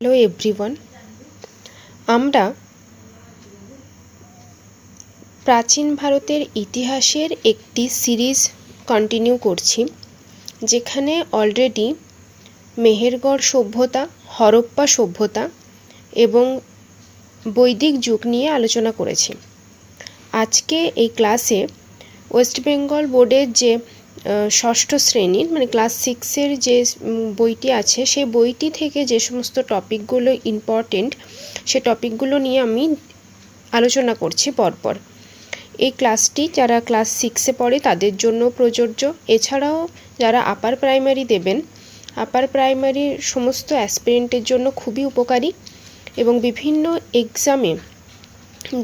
Hello everyone, আমরা প্রাচীন ভারতের ইতিহাসের একটি সিরিজ কন্টিনিউ করছি, যেখানে অলরেডি মেহেরগড় সভ্যতা, হরপ্পা সভ্যতা এবং বৈদিক যুগ নিয়ে আলোচনা করেছি। আজকে এই ক্লাসে ওয়েস্ট বেঙ্গল বোর্ডের যে ষষ্ঠ শ্রেণীর মানে ক্লাস 6-এর যে বইটি আছে, সেই বইটি থেকে যে সমস্ত টপিকগুলো ইম্পর্টেন্ট, সে টপিকগুলো নিয়ে আমি আলোচনা করছি পরপর। এই ক্লাসটি যারা ক্লাস 6-এ পড়ে তাদের জন্য প্রযোজ্য। এছাড়াও যারা আপার প্রাইমারি দেবেন, আপার প্রাইমারির সমস্ত অ্যাসপিরেন্টের জন্য খুবই উপকারী এবং বিভিন্ন এক্সামে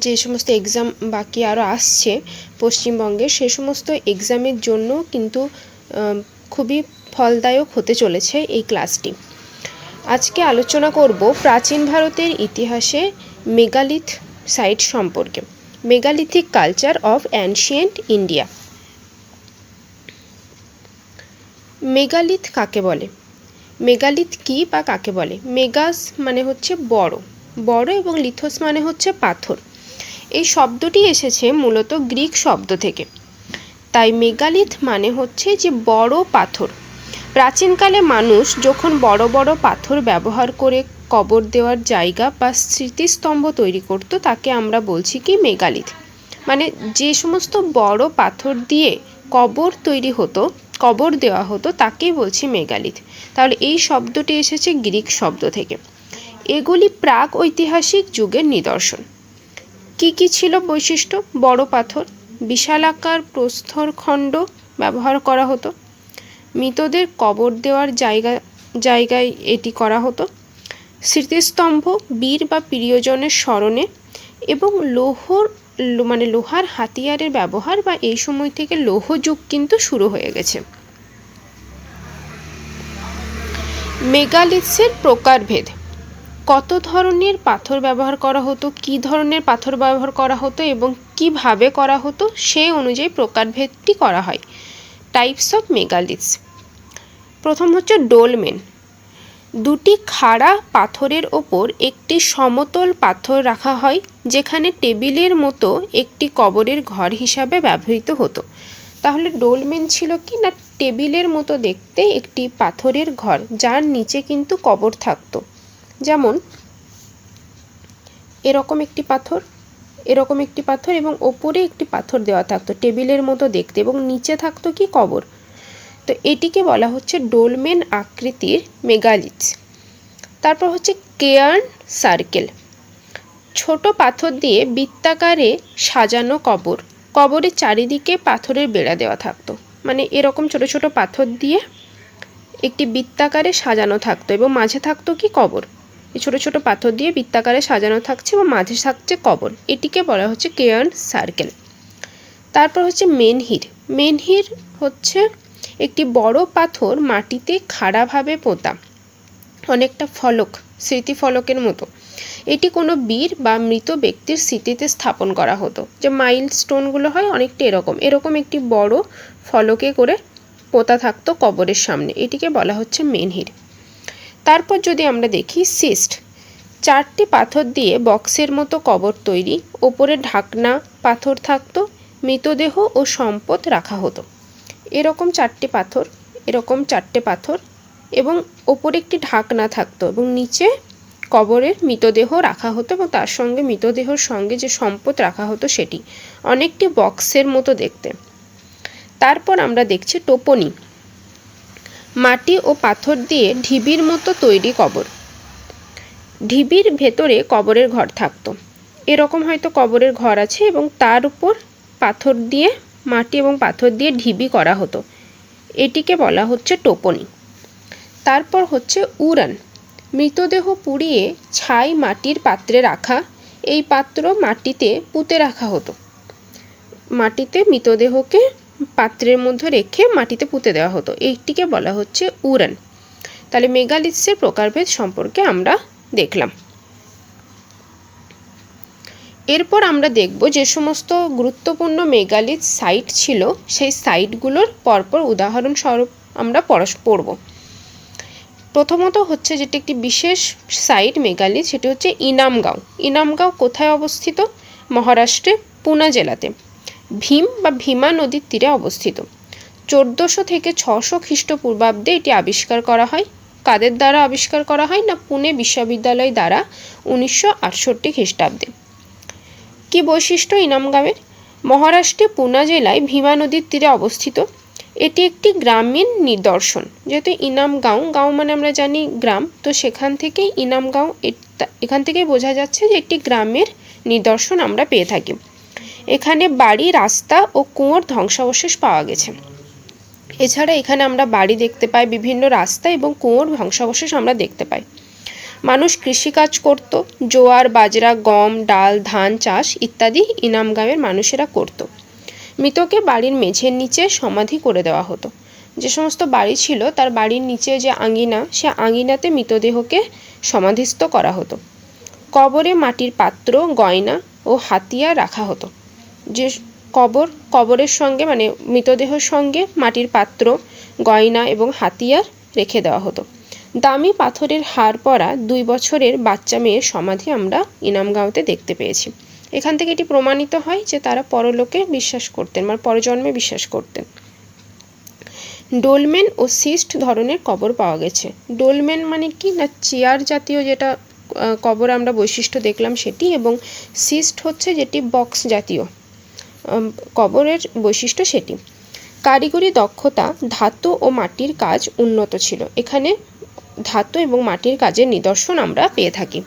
যে সমস্ত এক্সাম বাকি আরও আসছে পশ্চিমবঙ্গে, সে সমস্ত এক্সামের জন্য কিন্তু খুবই ফলদায়ক হতে চলেছে এই ক্লাসটি। আজকে আলোচনা করব প্রাচীন ভারতের ইতিহাসে মেগালিথ সাইট সম্পর্কে, megalithic culture of ancient India. Megalith কাকে বলে? মেগালিথ কি বা কাকে বলে? মেগাস মানে হচ্ছে বড়, বড় এবং লিথোস মানে হচ্ছে পাথর। এই শব্দটি এসেছে মূলত গ্রিক শব্দ থেকে, তাই মেগালিথ মানে হচ্ছে যে বড় পাথর। প্রাচীনকালে মানুষ যখন বড় বড় পাথর ব্যবহার করে কবর দেওয়ার জায়গা বা স্মৃতিস্তম্ভ তৈরি করত, তাকে আমরা বলছি কি মেগালিথ। মানে যে সমস্ত বড় পাথর দিয়ে কবর তৈরি হতো, কবর দেওয়া হতো, তাকেই বলছি মেগালিথ। তাহলে এই শব্দটি এসেছে গ্রিক শব্দ থেকে। এগুলি প্রাক ঐতিহাসিক যুগের নিদর্শন। কি কি ছিল বৈশিষ্ট্য? বড় পাথর, বিশালাকার প্রস্তরখণ্ড ব্যবহার করা হতো, মৃতদের কবর দেওয়ার জায়গায় এটি করা হতো, স্মৃতিস্তম্ভ বীর বা প্রিয়জনের স্মরণে, এবং লোহার হাতিয়ারের ব্যবহার, বা এই সময় থেকে লৌহ যুগ কিন্তু শুরু হয়ে গেছে। মেগালিথসের প্রকারভেদ। কত ধরনের পাথর ব্যবহার করা হতো, কি ধরনের পাথর ব্যবহার করা হতো এবং কিভাবে করা হতো, সেই অনুযায়ী প্রকারভেদটি করা হয়। Types of megaliths. প্রথম হচ্ছে ডোলমেন। দুটি খাড়া পাথরের ওপর একটি সমতল পাথর রাখা হয়, যেখানে টেবিলের মতো একটি কবরের ঘর হিসাবে ব্যবহৃত হতো। তাহলে ডোলমেন ছিল কি না, টেবিলের মতো দেখতে একটি পাথরের ঘর, যার নিচে কিন্তু কবর থাকতো। যেমন এরকম একটি পাথর, এরকম একটি পাথর এবং ওপরে একটি পাথর দেওয়া থাকতো টেবিলের মতো দেখতে, এবং নিচে থাকতো কি কবর। তো এটিকে বলা হচ্ছে ডোলমেন আকৃতির মেগালিথস। তারপর হচ্ছে কেয়ার্ন সার্কেল। ছোট পাথর দিয়ে বৃত্তাকারে সাজানো কবর, কবরের চারিদিকে পাথরের বেড়া দেওয়া থাকতো। মানে এরকম ছোট ছোট পাথর দিয়ে একটি বৃত্তাকারে সাজানো থাকতো এবং মাঝে থাকতো কি কবর। এই ছোট ছোট পাথর দিয়ে বৃত্তাকারে সাজানো থাকছে এবং মাঝে থাকছে কবর, এটিকে বলা হচ্ছে কেয়ার্ন সার্কেল। তারপর হচ্ছে মেনহির। মেনহির হচ্ছে একটি বড় পাথর মাটিতে খাড়াভাবে পোঁতা, অনেকটা ফলক, স্মৃতিফলকের মতো। এটি কোনো বীর বা মৃত ব্যক্তির স্মৃতিতে স্থাপন করা হতো। যে মাইল স্টোনগুলো হয় অনেকটা এরকম একটি বড় ফলকে করে পোঁতা থাকতো কবরের সামনে, এটিকে বলা হচ্ছে মেনহির। তারপর যদি আমরা দেখি সিস্ট। 4টি পাথর দিয়ে বক্সের মতো কবর তৈরি, ওপরে ঢাকনা পাথর থাকতো, মৃতদেহ ও সম্পদ রাখা হতো। এরকম 4টি পাথর, এরকম 4টে পাথর এবং ওপরে একটি ঢাকনা থাকতো এবং নিচে কবরের মৃতদেহ রাখা হতো, এবং তার সঙ্গে মৃতদেহর সঙ্গে যে সম্পদ রাখা হতো সেটি অনেকটি বক্সের মতো দেখতে। তারপর আমরা দেখছি টোপনি। মাটি ও পাথর দিয়ে ঢিবির মতো তৈরি কবর, ঢিবির ভেতরে কবরের ঘর থাকতো। এরকম হয়তো কবরের ঘর আছে এবং তার উপর পাথর দিয়ে, মাটি এবং পাথর দিয়ে ঢিবি করা হতো, এটিকে বলা হচ্ছে টোপনি। তারপর হচ্ছে উড়ান। মৃতদেহ পুড়িয়ে ছাই মাটির পাত্রে রাখা, এই পাত্র মাটিতে পুঁতে রাখা হতো। মাটিতে মৃতদেহকে পাত্রের মধ্যে রেখে মাটিতে পুঁতে দেওয়া হতো, এইটিকে বলা হচ্ছে উড়ান। তাহলে মেগালিথসের প্রকারভেদ সম্পর্কে আমরা দেখলাম। এরপর আমরা দেখব যে সমস্ত গুরুত্বপূর্ণ মেগালিথ সাইট ছিল, সেই সাইটগুলোর পরপর উদাহরণস্বরূপ আমরা পড়ব। প্রথমত হচ্ছে যেটি একটি বিশেষ সাইট মেগালিথ, সেটি হচ্ছে ইনামগাঁও। ইনামগাঁও কোথায় অবস্থিত? মহারাষ্ট্রে পুনা জেলাতে ভীম বা ভীমা নদীর তীরে অবস্থিত। 1400 থেকে 600 খ্রিস্টপূর্বাব্দে এটি আবিষ্কার করা হয়। কাদের দ্বারা আবিষ্কার করা হয়? না পুনে বিশ্ববিদ্যালয় দ্বারা 1968 খ্রিস্টাব্দে। কি বৈশিষ্ট্য ইনামগাঁওয়ের? মহারাষ্ট্রে পুনা জেলায় ভীমা নদীর তীরে অবস্থিত। এটি একটি গ্রামীণ নিদর্শন। যেহেতু ইনামগাঁও, গাঁও মানে আমরা জানি গ্রাম, তো সেখান থেকে ইনামগাঁও, এখান থেকেই বোঝা যাচ্ছে যে একটি গ্রামের নিদর্শন আমরা পেয়ে থাকি। এখানে বাড়ি, রাস্তা ও কুয়োর ধ্বংসাবশেষ পাওয়া গেছে। এছাড়া এখানে আমরা বাড়ি দেখতে পাই, বিভিন্ন রাস্তা এবং কুয়োর ধ্বংসাবশেষ আমরা দেখতে পাই। মানুষ কৃষিকাজ করত, জোয়ার, বাজরা, গম, ডাল, ধান চাষ ইত্যাদি ইনামগাঁওয়ের মানুষেরা করত। মৃতকে বাড়ির মেঝের নিচে সমাধি করে দেওয়া হতো। যে সমস্ত বাড়ি ছিল তার বাড়ির নিচে যে আঙিনা, সে আঙিনাতে মৃতদেহকে সমাধিস্থ করা হতো। কবরে মাটির পাত্র, গয়না ও হাতিয়ার রাখা হতো। যে কবরের সঙ্গে মানে মৃতদেহের সঙ্গে মাটির পাত্র, গয়না এবং হাতিয়ার রেখে দেওয়া হতো। দামি পাথরের হার পরা 2 বছরের বাচ্চা মেয়ের সমাধি আমরা ইনামগাঁওতে দেখতে পেয়েছি। এখান থেকে এটি প্রমাণিত হয় যে তারা পরলোকে বিশ্বাস করতেন, মানে পরজন্মে বিশ্বাস করতেন। ডোলমেন ও সিস্ট ধরনের কবর পাওয়া গেছে। ডোলমেন মানে কি না, চেয়ার জাতীয় যেটা কবর আমরা বৈশিষ্ট্য দেখলাম সেটি, এবং সিস্ট হচ্ছে যেটি বক্স জাতীয় কবরের বৈশিষ্ট্য সেটি। কারিগরি দক্ষতা, ধাতু ও মাটির কাজ উন্নত ছিল। এখানে ধাতু এবং মাটির কাজের নিদর্শন আমরা পেয়ে থাকি।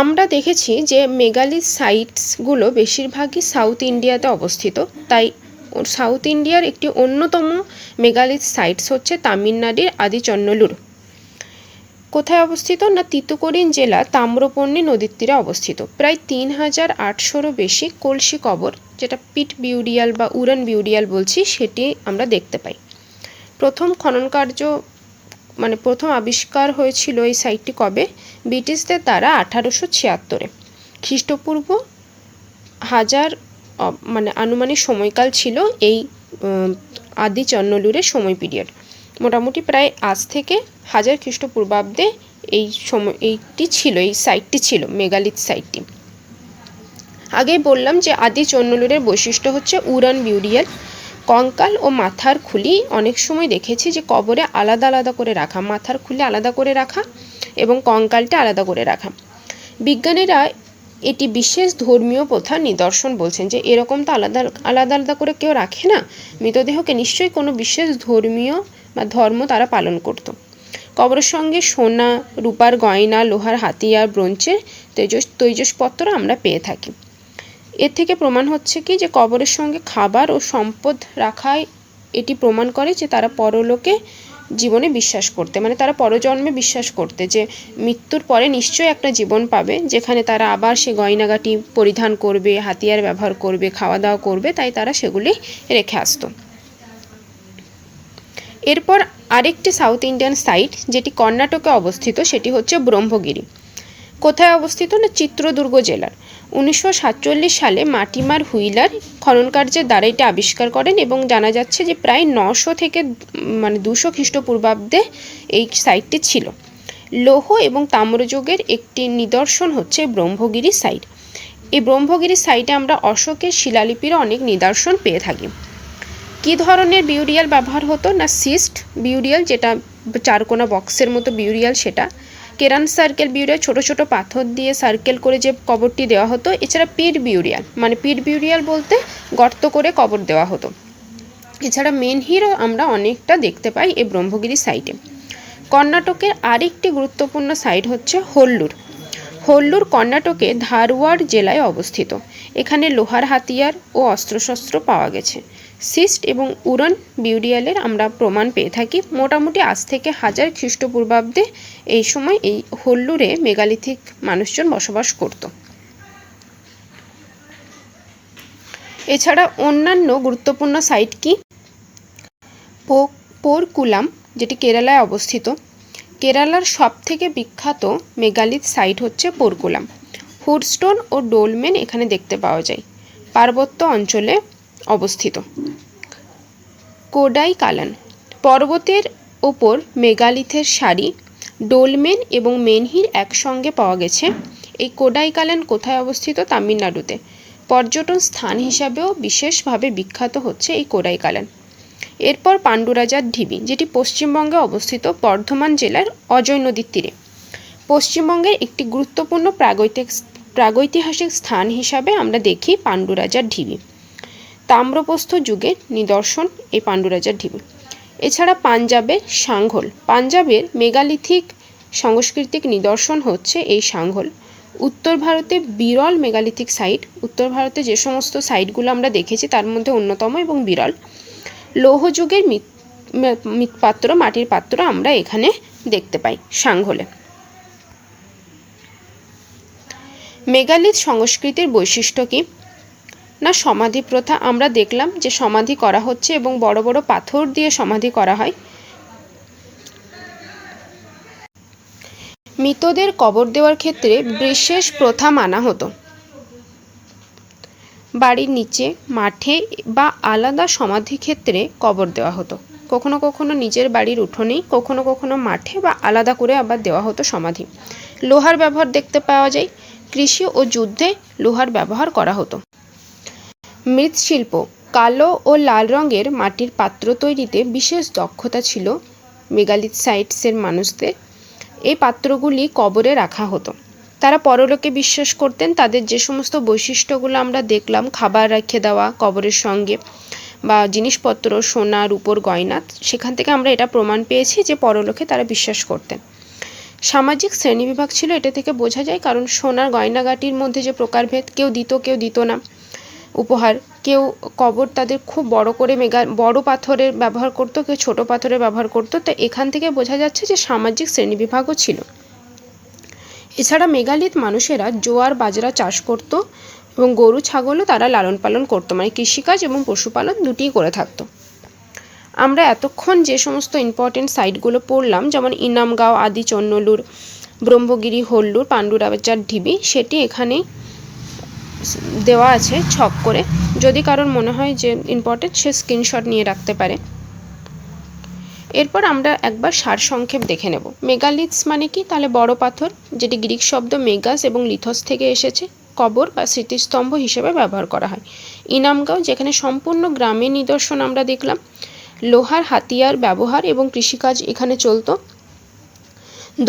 আমরা দেখেছি যে মেগালিথ সাইটসগুলো বেশিরভাগই সাউথ ইন্ডিয়াতে অবস্থিত। তাই সাউথ ইন্ডিয়ার একটি অন্যতম মেগালিথ সাইটস হচ্ছে তামিলনাড়ুর আদিচন্নলুর। কোথায় অবস্থিত? না তিতুকুড়িন জেলা তাম্রপর্ণী নদীর তীরে অবস্থিত। প্রায় 3800-রও বেশি কলসি কবর, যেটা পিট বিউরিয়াল বা উরান বিউরিয়াল বলছি, সেটি আমরা দেখতে পাই। প্রথম খনন কার্য মানে প্রথম আবিষ্কার হয়েছিল এই সাইটটি কবে? ব্রিটিশদের দ্বারা 1876-এ। খ্রিস্টপূর্ব 1000 মানে আনুমানিক সময়কাল ছিল এই আদিচন্নলুরের সময় পিরিয়ড। মোটামুটি প্রায় আজ থেকে 1000 খ্রিস্টপূর্বাব্দে এই সাইটটি ছিল মেগালিথ সাইটটি। আগেই বললাম যে আদিচন্নলুরের বৈশিষ্ট্য হচ্ছে উরান বিউরিয়াল। কঙ্কাল ও মাথার খুলি অনেক সময় দেখেছি যে কবরে আলাদা আলাদা করে রাখা, মাথার খুলি আলাদা করে রাখা এবং কঙ্কালটা আলাদা করে রাখা। বিজ্ঞানীরা এটি বিশেষ ধর্মীয় প্রথার নিদর্শন বলছেন, যে এরকম তো আলাদা আলাদা আলাদা করে কেউ রাখে না, মৃতদেহকে নিশ্চয়ই কোনো বিশেষ ধর্মীয় বা ধর্ম তারা পালন করত। কবরের সঙ্গে সোনা, রূপার গয়না, লোহার হাতিয়ার, ব্রোঞ্জের তৈজসপত্র আমরা পেয়ে থাকি। এর থেকে প্রমাণ হচ্ছে কি যে কবরের সঙ্গে খাবার ও সম্পদ রাখায় এটি প্রমাণ করে যে তারা পরলোকে জীবনে বিশ্বাস করতে, মানে তারা পরজন্মে বিশ্বাস করতে যে মৃত্যুর পরে নিশ্চয়ই একটা জীবন পাবে, যেখানে তারা আবার সে গয়নাগাটি পরিধান করবে, হাতিয়ার ব্যবহার করবে, খাওয়া দাওয়া করবে, তাই তারা সেগুলি রেখে আসতো। এরপর আরেকটি সাউথ ইন্ডিয়ান সাইট যেটি কর্ণাটকে অবস্থিত, সেটি হচ্ছে ব্রহ্মগিরি। কোথায় অবস্থিত? না চিত্রদুর্গ জেলার। 1947 সালে মাটিমার হুইলার খননকার্যের দ্বারা এটি আবিষ্কার করেন এবং জানা যাচ্ছে যে প্রায় 900 থেকে 200 খ্রিস্টপূর্বাব্দে এই সাইটটি ছিল। লৌহ এবং তাম্রযুগের একটি নিদর্শন হচ্ছে ব্রহ্মগিরি সাইট। এই ব্রহ্মগিরি সাইটে আমরা অশোকের শিলালিপির অনেক নিদর্শন পেয়ে থাকি। কী ধরনের বিউরিয়াল ব্যবহার হতো? না সিস্ট বিউরিয়াল, যেটা চারকোনা বক্সের মতো বিউরিয়াল, সেটা কেরান সার্কেল বিউরিয়াল, ছোট ছোট পাথর দিয়ে সার্কেল করে যে কবরটি দেওয়া হতো। এছাড়া পিট বিউরিয়াল, মানে পিট বিউরিয়াল বলতে গর্ত করে কবর দেওয়া হতো। এছাড়া মেনহিরও আমরা অনেকটা দেখতে পাই এই ব্রহ্মগিরি সাইটে। কর্ণাটকের আরেকটি গুরুত্বপূর্ণ সাইট হচ্ছে হোল্লুর। হোল্লুর কর্ণাটকে ধারওয়াড় জেলায় অবস্থিত। এখানে লোহার হাতিয়ার ও অস্ত্রশস্ত্র পাওয়া গেছে। সিস্ট এবং উরান বিউরিয়ালের আমরা প্রমাণ পেয়ে থাকি। মোটামুটি আজ থেকে 1000 খ্রিস্টপূর্বাব্দে এই সময় এই হোল্লুরে মেগালিথিক মানুষজন বসবাস করত। এছাড়া অন্যান্য গুরুত্বপূর্ণ সাইট কি? পোরকুলাম, যেটি কেরালায় অবস্থিত। কেরালার সবথেকে বিখ্যাত মেগালিথ সাইট হচ্ছে পোরকুলাম। হুডস্টোন ও ডোলমেন এখানে দেখতে পাওয়া যায়। পার্বত্য অঞ্চলে অবস্থিত। কোডাইকানাল। পর্বতের ওপর মেগালিথের সারি, ডোলমেন এবং মেনহির একসঙ্গে পাওয়া গেছে। এই কোডাইকানাল কোথায় অবস্থিত? তামিলনাড়ুতে। পর্যটন স্থান হিসাবেও বিশেষভাবে বিখ্যাত হচ্ছে এই কোডাইকানাল। এরপর পাণ্ডুরাজার ঢিবি, যেটি পশ্চিমবঙ্গে অবস্থিত বর্ধমান জেলার অজয় নদীর তীরে। পশ্চিমবঙ্গের একটি গুরুত্বপূর্ণ প্রাগৈতিহাসিক স্থান হিসাবে আমরা দেখি পাণ্ডুরাজার ঢিবি। তাম্রপ্রস্তর যুগের নিদর্শন এই পাণ্ডুরাজার ঢিবি। এছাড়া পাঞ্জাবের সাংঘল, পাঞ্জাবের মেগালিথিক সাংস্কৃতিক নিদর্শন হচ্ছে এই সাংঘল। উত্তর ভারতে বিরল মেগালিথিক সাইট, উত্তর ভারতে যে সমস্ত সাইটগুলো আমরা দেখেছি তার মধ্যে অন্যতম এবং বিরল। লৌহ যুগের মৃৎপাত্র, মাটির পাত্র আমরা এখানে দেখতে পাই সাংঘলে। মেগালিথ সংস্কৃতির বৈশিষ্ট্য কি? না সমাধি প্রথা। আমরা দেখলাম যে সমাধি করা হচ্ছে এবং বড় বড় পাথর দিয়ে সমাধি করা হয়। মৃতদের কবর দেওয়ার ক্ষেত্রে বিশেষ প্রথা মানা হতো। বাড়ির নিচে, মাঠে বা আলাদা সমাধি ক্ষেত্রে কবর দেওয়া হতো। কখনো কখনো নিজের বাড়ির উঠোনেই, কখনো কখনো মাঠে বা আলাদা করে আবার দেওয়া হতো সমাধি। লোহার ব্যবহার দেখতে পাওয়া যায়। কৃষি ও যুদ্ধে লোহার ব্যবহার করা হতো। মৃৎশিল্প, কালো ও লাল রঙের মাটির পাত্র তৈরিতে বিশেষ দক্ষতা ছিল মেগালিথ সাইটসের মানুষদের। এই পাত্রগুলি কবরে রাখা হতো। তারা পরলোকে বিশ্বাস করতেন। তাদের যে সমস্ত বৈশিষ্ট্যগুলো আমরা দেখলাম, খাবার রেখে দেওয়া কবরের সঙ্গে বা জিনিসপত্র, সোনা রূপোর গয়না, সেখান থেকে আমরা এটা প্রমাণ পেয়েছি যে পরলোকে তারা বিশ্বাস করতেন। সামাজিক শ্রেণীবিভাগ ছিল, এটা থেকে বোঝা যায়, কারণ সোনার গয়নাগাটির মধ্যে যে প্রকারভেদ, কেউ দিত কেউ দিত না উপহার। কেউ কবর তাদের খুব বড় করে বড় পাথরের ব্যবহার করতো, কেউ ছোট পাথরের ব্যবহার করতো। তো এখান থেকে বোঝা যাচ্ছে যে সামাজিক শ্রেণীবিভাগও ছিল। এছাড়া মেগালিথ মানুষেরা জোয়ার বাজরা চাষ করত এবং গরু ছাগলও তারা লালন পালন করতো, মানে কৃষিকাজ এবং পশুপালন দুটিই করে থাকতো। আমরা এতক্ষণ যে সমস্ত ইম্পর্টেন্ট সাইটগুলো পড়লাম, যেমন ইনামগাঁও, আদি চন্নলুর, ব্রহ্মগিরি, হল্লুর, পাণ্ডুরাজার ঢিবি, সেটি এখানেই দেওয়া আছে ছক করে। যদি কারোর মনে হয় যে ইম্পর্টেন্ট, সে স্ক্রিনশট নিয়ে রাখতে পারে। এরপর আমরা একবার সারসংক্ষেপ দেখে নেব। মেগালিথস মানে কি? তাহলে বড় পাথর, যেটি গ্রিক শব্দ মেগাস এবং লিথস থেকে এসেছে, কবর বা স্মৃতিস্তম্ভ হিসেবে ব্যবহার করা হয়। ইনামগাঁও, যেখানে সম্পূর্ণ গ্রামের নিদর্শন আমরা দেখলাম। লোহার হাতিয়ার ব্যবহার এবং কৃষিকাজ এখানে চলতো।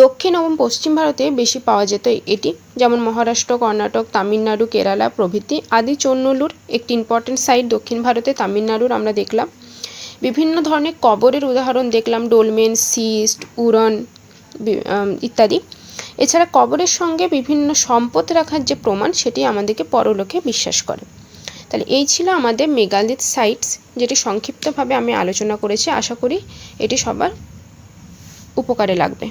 দক্ষিণ এবং পশ্চিম ভারতে বেশি পাওয়া যেত এটি, যেমন মহারাষ্ট্র, কর্ণাটক, তামিলনাড়ু, কেরালা প্রভৃতি। আদি চন্নলুর একটি ইম্পর্টেন্ট সাইট দক্ষিণ ভারতে, তামিলনাড়ুর আমরা দেখলাম। বিভিন্ন ধরনের কবরের উদাহরণ দেখলাম, ডোলমেন, সিস্ট, উরন ইত্যাদি। এছাড়া কবরের সঙ্গে বিভিন্ন সম্পদ রাখার যে প্রমাণ, সেটি আমাদেরকে পরলোকে বিশ্বাস করে। তাহলে এই ছিল আমাদের মেগালিথ সাইটস, যেটি সংক্ষিপ্তভাবে আমি আলোচনা করেছি। আশা করি এটি সবার উপকারে লাগবে।